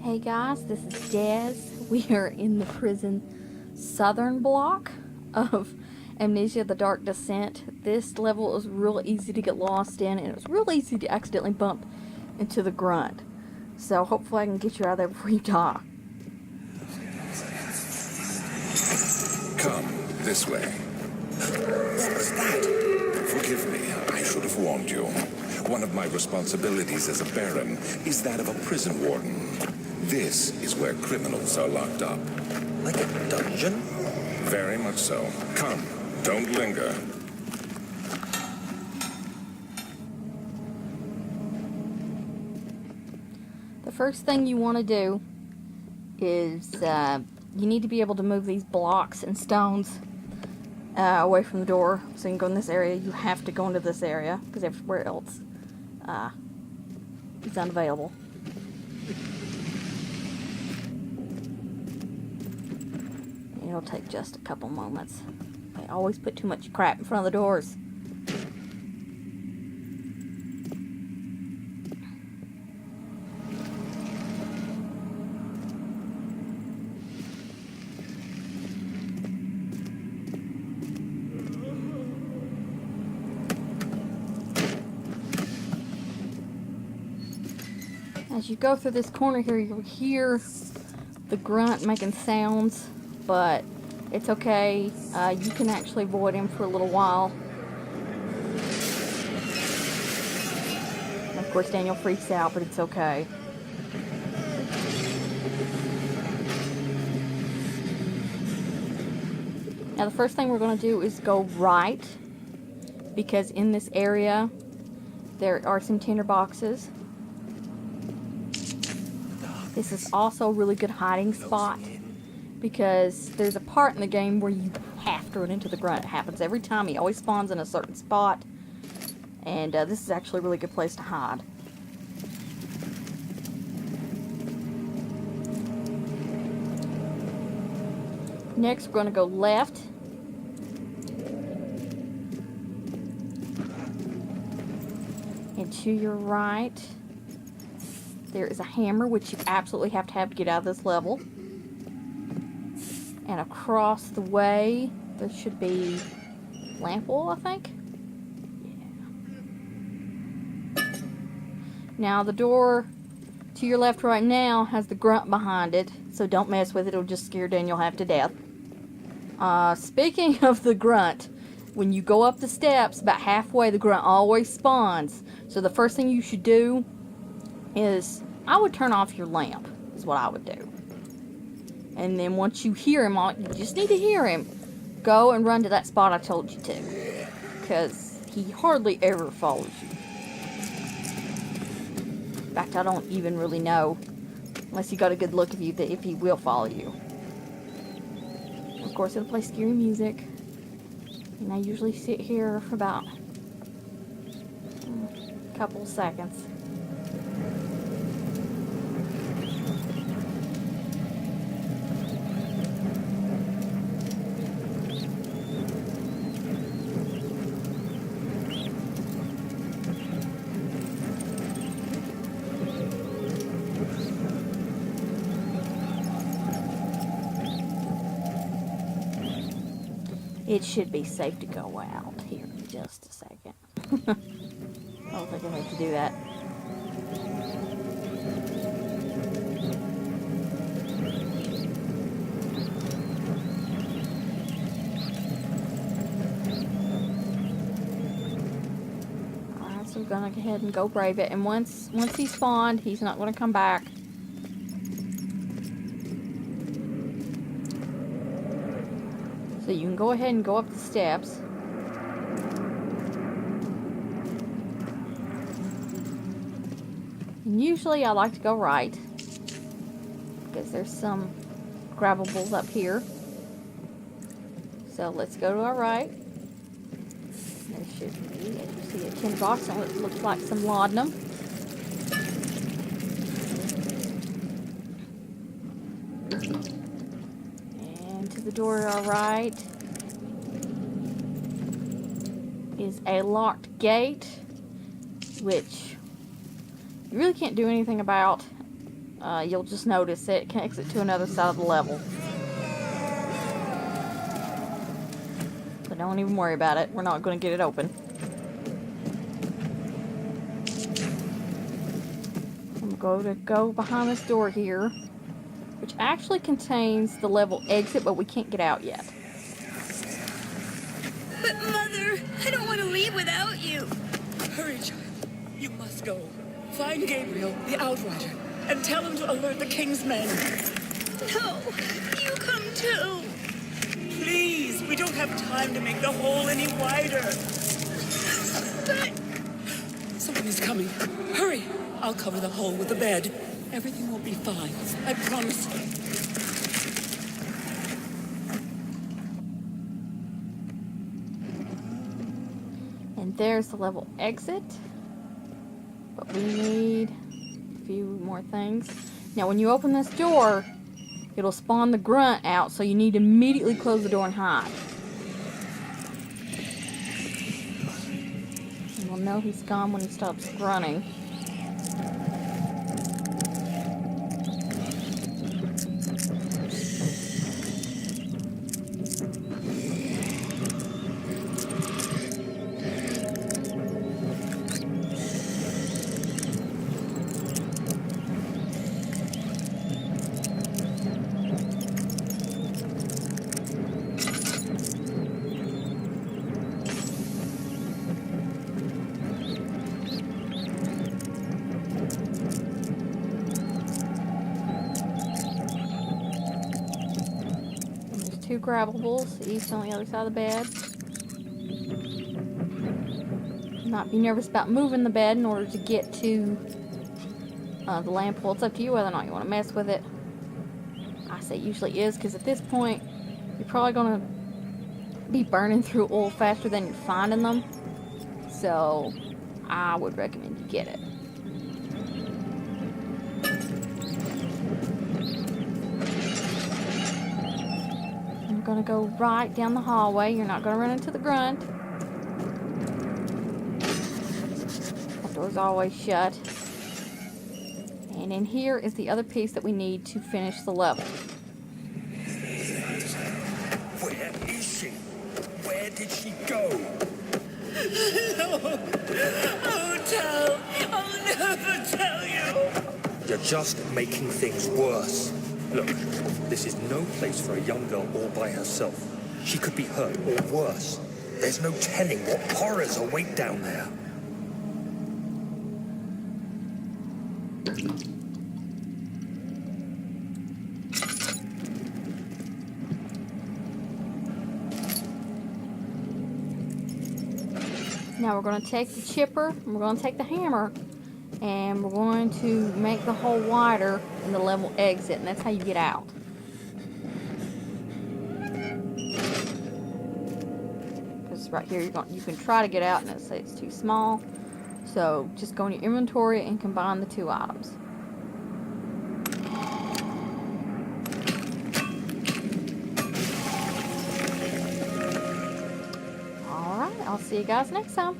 Hey guys, this is Des. We are in the prison southern block of Amnesia: The Dark Descent. This level is real easy to get lost in, and it was real easy to accidentally bump into the grunt. So hopefully I can get you out of there before you die. Come, this way. What was that? Forgive me, I should have warned you. One of my responsibilities as a baron is that of a prison warden. This is where criminals are locked up. Like a dungeon? Very much so. Come, don't linger. The first thing you want to do is you need to be able to move these blocks and stones away from the door so you can go in this area. You have to go into this area because everywhere else is unavailable. It'll take just a couple moments. They always put too much crap in front of the doors. As you go through this corner here, you'll hear the grunt making sounds, but it's okay. You can actually avoid him for a little while. And of course, Daniel freaks out, but it's okay. Now, the first thing we're going to do is go right, because in this area there are some tinder boxes. This is also a really good hiding spot because there's a part in the game where you have to run into the grunt. It happens every time. He always spawns in a certain spot, and this is actually a really good place to hide. Next, we're going to go left. And to your right, there is a hammer, which you absolutely have to get out of this level. And across the way, there should be lamp oil, I think. Yeah. Now, the door to your left right now has the grunt behind it, so don't mess with it. It'll just scare Daniel half to death. Speaking of the grunt, when you go up the steps, about halfway, the grunt always spawns. So the first thing you should do is, I would turn off your lamp, is what I would do. And then once you hear him, you just need to hear him, go and run to that spot I told you to. Because he hardly ever follows you. In fact, I don't even really know, unless you got a good look of you, if he will follow you. Of course, it'll play scary music. And I usually sit here for about a couple of seconds. It should be safe to go out here in just a second. I don't think I have to do that. Alright, so we're gonna go ahead and go brave it. And once he's spawned, he's not gonna come back. So you can go ahead and go up the steps. And usually I like to go right, because there's some grabbables up here. So let's go to our right. There should be, as you see, a tin box, and it looks like some laudanum. To the door to our right is a locked gate, which you really can't do anything about. you'll just notice it connects it to another side of the level. But don't even worry about it. We're not going to get it open. I'm going to go behind this door here, which actually contains the level exit, but we can't get out yet. But Mother, I don't want to leave without you. Hurry, child. You must go. Find Gabriel, the Outrider, and tell him to alert the King's men. No, you come too. Please, we don't have time to make the hole any wider. But Someone is coming. Hurry. I'll cover the hole with the bed. Everything will be fine. I promise. And there's the level exit. But we need a few more things. Now when you open this door, it'll spawn the grunt out, so you need to immediately close the door and hide. And we'll know he's gone when he stops grunting. Two grabbables, each on the other side of the bed. Not be nervous about moving the bed in order to get to the lamp hole. It's up to you whether or not you want to mess with it. I say it usually is, because at this point you're probably going to be burning through oil faster than you're finding them. So I would recommend you get it. Gonna go right down the hallway. You're not gonna run into the grunt. That door's always shut. And in here is the other piece that we need to finish the level. Where is she? Where did she go? No. Oh, tell. I'll never tell you. You're just making things worse. Look, this is no place for a young girl all by herself. She could be hurt or worse. There's no telling what horrors await down there. Now we're going to take the chipper, and we're going to take the hammer, and we're going to make the hole wider in the level exit, and that's how you get out. Because right here you can try to get out and it'll say it's too small. So just go in your inventory and combine the two items. Alright, I'll see you guys next time.